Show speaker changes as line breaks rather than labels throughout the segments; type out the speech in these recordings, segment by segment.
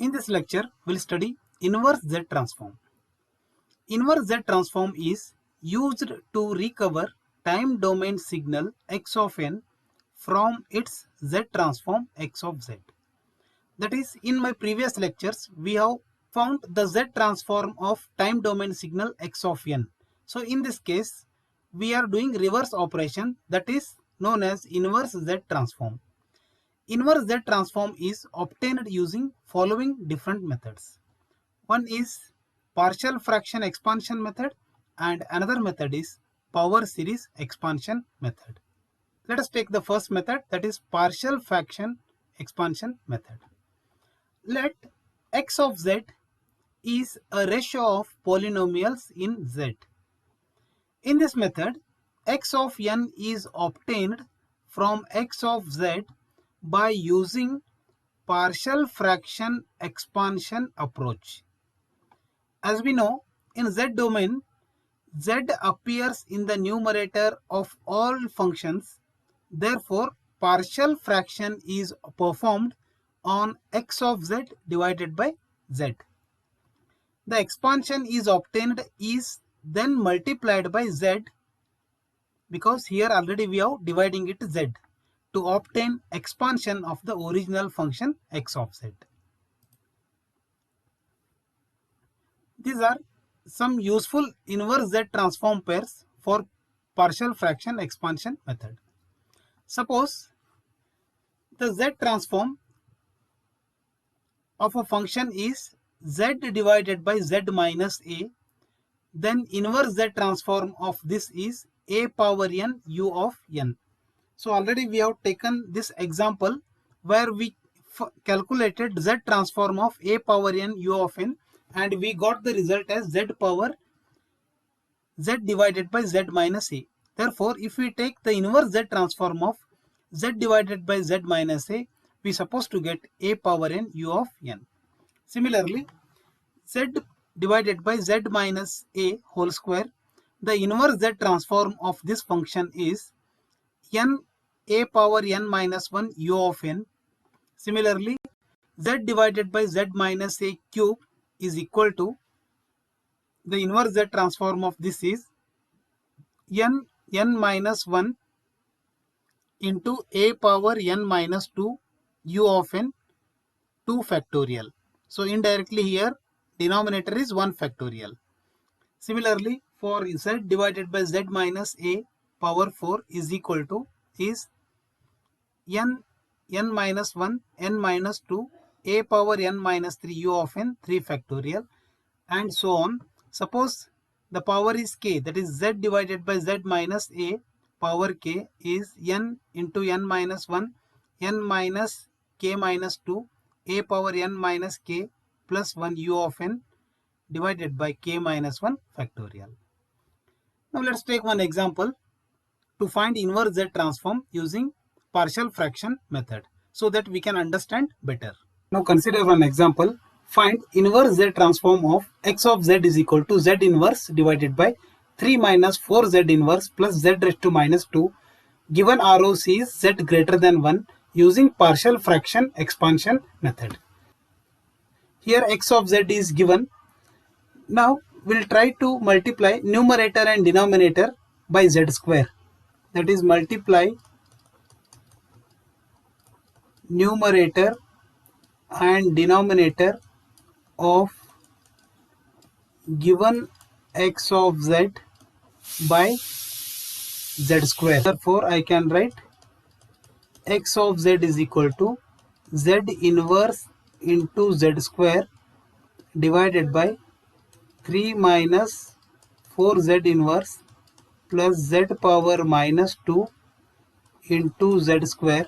In this lecture, we'll study inverse Z transform. Inverse Z transform is used to recover time domain signal x of n from its Z transform x of z. That is, in my previous lectures, we have found the Z transform of time domain signal x of n. So in this case, we are doing reverse operation, that is known as inverse Z transform. Inverse Z transform is obtained using following different methods. One is partial fraction expansion method and another method is power series expansion method. Let us take the first method, that is partial fraction expansion method. Let x of z is a ratio of polynomials in z. In this method, x of n is obtained from x of z by using partial fraction expansion approach. As we know, in z domain, z appears in the numerator of all functions. Therefore, partial fraction is performed on x of z divided by z. The expansion is obtained is then multiplied by z, because here already we are dividing it z, to obtain expansion of the original function x of z. These are some useful inverse Z transform pairs for partial fraction expansion method. Suppose the Z transform of a function is z divided by z minus a, then inverse Z transform of this is a power n u of n. So already we have taken this example where we calculated Z transform of a power n u of n and we got the result as z power z divided by z minus a. Therefore, if we take the inverse Z transform of z divided by z minus a, we are supposed to get a power n u of n. Similarly, z divided by z minus a whole square, the inverse Z transform of this function is n a power n minus 1 u of n. Similarly, z divided by z minus a cube is equal to, the inverse Z transform of this is n minus 1 into a power n minus 2 u of n 2 factorial. So indirectly here denominator is 1 factorial. Similarly, for z divided by z minus a power 4 is equal to is n minus 1 n minus 2 a power n minus 3 u of n 3 factorial, and so on. Suppose the power is k, that is z divided by z minus a power k is n into n minus 1 n minus k minus 2 a power n minus k plus 1 u of n divided by k minus 1 factorial. Now let's take one example to find inverse Z transform using partial fraction method so that we can understand better. Now consider one example. Find inverse Z transform of x of z is equal to z inverse divided by 3 minus 4z inverse plus z raised to minus 2. Given ROC is z greater than 1 using partial fraction expansion method. Here x of z is given. Now we'll try to multiply numerator and denominator by z square. That is, multiply numerator and denominator of given x of z by z square. Therefore, I can write x of z is equal to z inverse into z square divided by 3 minus 4z inverse plus z power minus 2 into z square.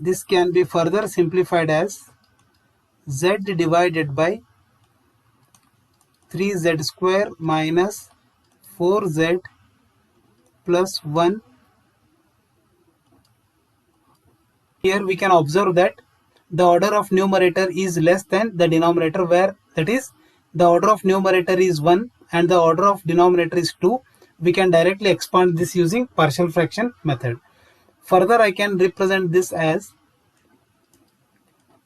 This can be further simplified as z divided by 3z square minus 4z plus 1. Here we can observe that the order of numerator is less than the denominator, where that is the order of numerator is 1 and the order of denominator is 2. We can directly expand this using partial fraction method. Further, I can represent this as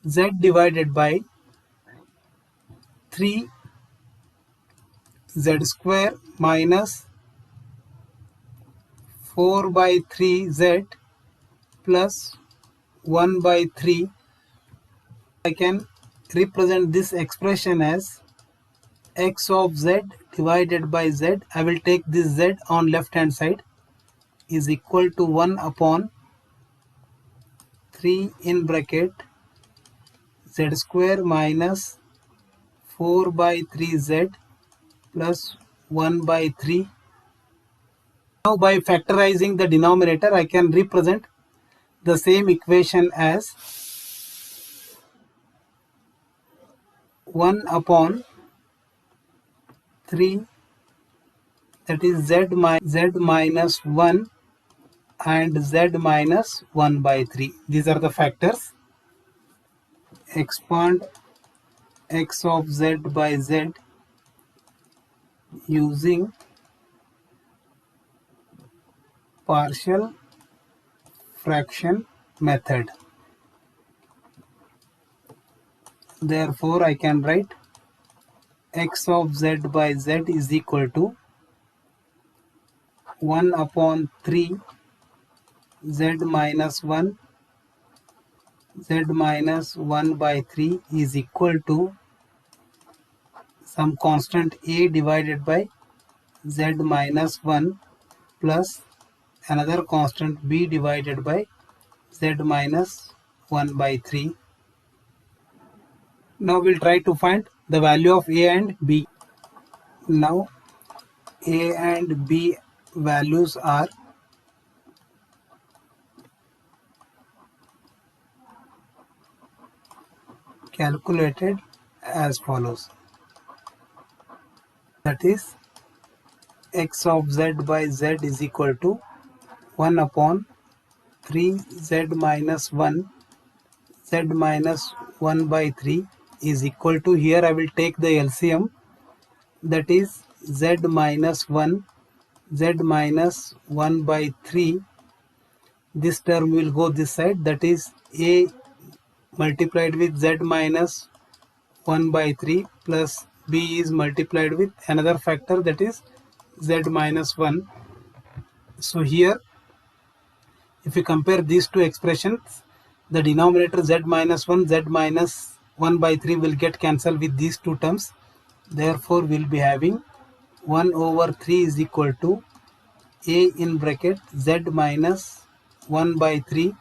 z divided by 3 z square minus 4 by 3 z plus 1 by 3. I can represent this expression as x of z divided by z. I will take this z on left hand side is equal to 1 upon 3 in bracket z square minus 4 by 3z plus 1 by 3. Now by factorizing the denominator, I can represent the same equation as 1 upon 3, that is z minus 1 and z minus 1 by 3. These are the factors. Expand x of z by z using partial fraction method. Therefore, I can write x of z by z is equal to 1 upon 3 z minus 1 z minus 1 by 3 is equal to some constant a divided by z minus 1 plus another constant b divided by z minus 1 by 3. Now we'll try to find the value of a and b. Now a and b values are calculated as follows. That is x of z by z is equal to 1 upon 3 z minus 1 z minus 1 by 3 is equal to, here I will take the LCM, that is z minus 1 z minus 1 by 3. This term will go this side, that is a multiplied with z minus 1 by 3 plus b is multiplied with another factor, that is z minus 1. So here if you compare these two expressions, the denominator z minus 1 z minus 1 by 3 will get cancelled with these two terms. Therefore we'll be having 1 over 3 is equal to a in bracket z minus 1 by 3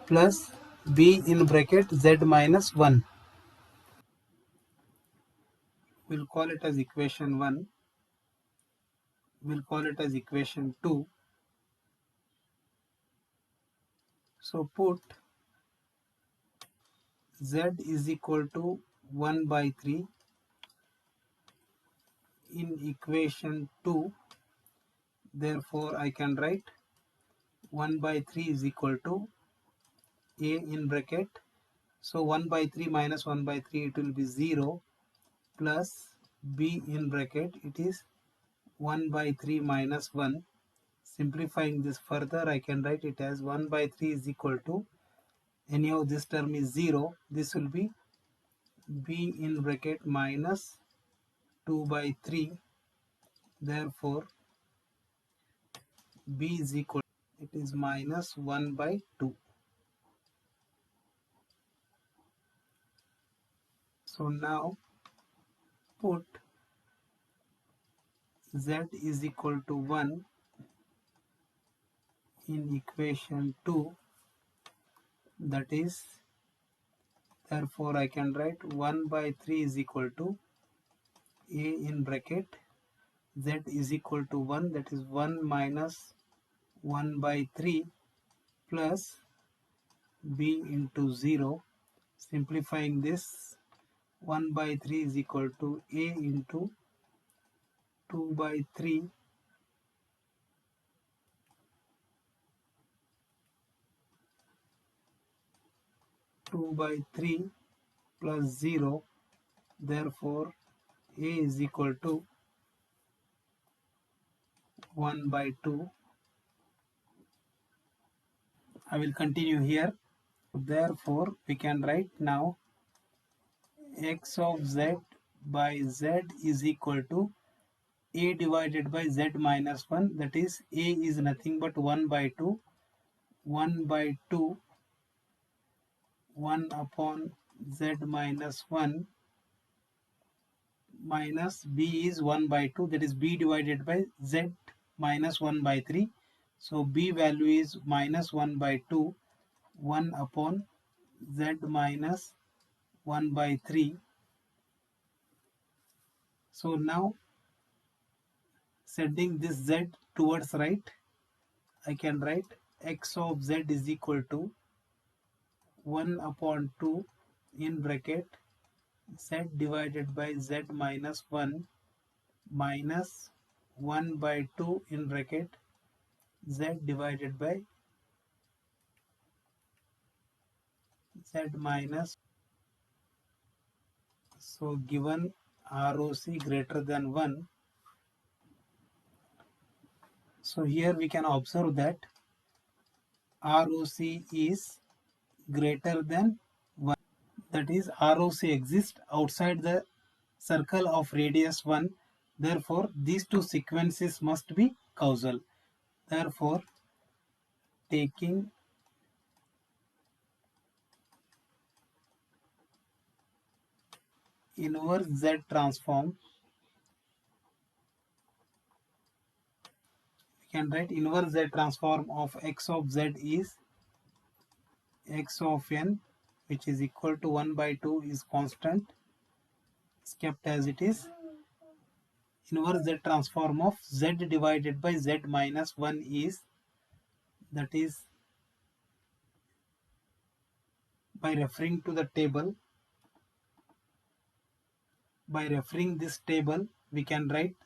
plus b in bracket z minus 1. We'll call it as equation 1. We'll call it as equation 2. So put z is equal to 1 by 3 in equation 2. Therefore I can write 1 by 3 is equal to a in bracket. So 1 by 3 minus 1 by 3, it will be 0, plus b in bracket, it is 1 by 3 minus 1. Simplifying this further, I can write it as 1 by 3 is equal to, anyhow this term is 0, this will be b in bracket minus 2 by 3. Therefore b is equal, it is minus 1 by 2. So now put z is equal to 1 in equation 2, that is, therefore I can write 1 by 3 is equal to a in bracket z is equal to 1, that is 1 minus 1 by 3 plus b into 0. Simplifying this, 1 by 3 is equal to a into 2 by 3 2 by 3 plus 0. Therefore a is equal to 1 by 2. I will continue here. Therefore we can write now x of z by z is equal to a divided by z minus 1, that is a is nothing but 1 by 2, 1 by 2, 1 upon z minus 1 minus b is 1 by 2, that is b divided by z minus 1 by 3. So b value is minus 1 by 2, 1 upon z minus 1 by 3. So now sending this z towards right, I can write x of z is equal to 1 upon 2 in bracket z divided by z minus 1 minus 1 by 2 in bracket z divided by z minus. So given ROC greater than 1, so here we can observe that ROC is greater than 1, that is ROC exists outside the circle of radius 1, therefore these two sequences must be causal. Therefore taking inverse Z transform, we can write inverse Z transform of x of z is x of n, which is equal to 1 by 2 is constant, is kept as it is. Inverse Z transform of z divided by z minus 1 is, that is by referring to the table, by referring this table we can write,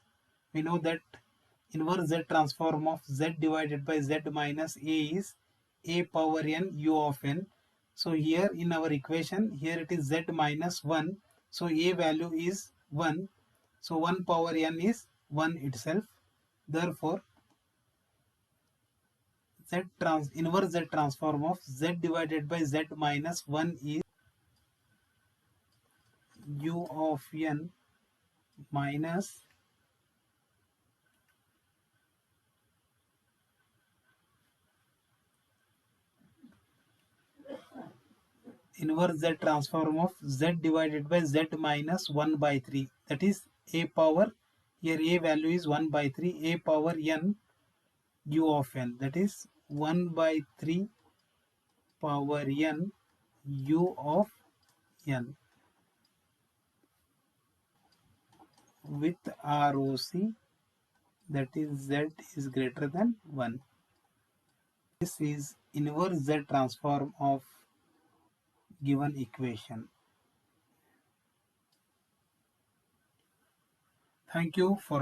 we know that inverse Z transform of z divided by z minus a is a power n u of n. So here in our equation, here it is z minus 1, so a value is 1, so 1 power n is 1 itself. Therefore inverse Z transform of z divided by z minus 1 is u of n minus inverse Z transform of z divided by z minus 1 by 3, that is a power, here a value is 1 by 3, a power n u of n, that is 1 by 3 power n u of n with ROC, that is z is greater than 1. This is inverse Z transform of given equation. Thank you for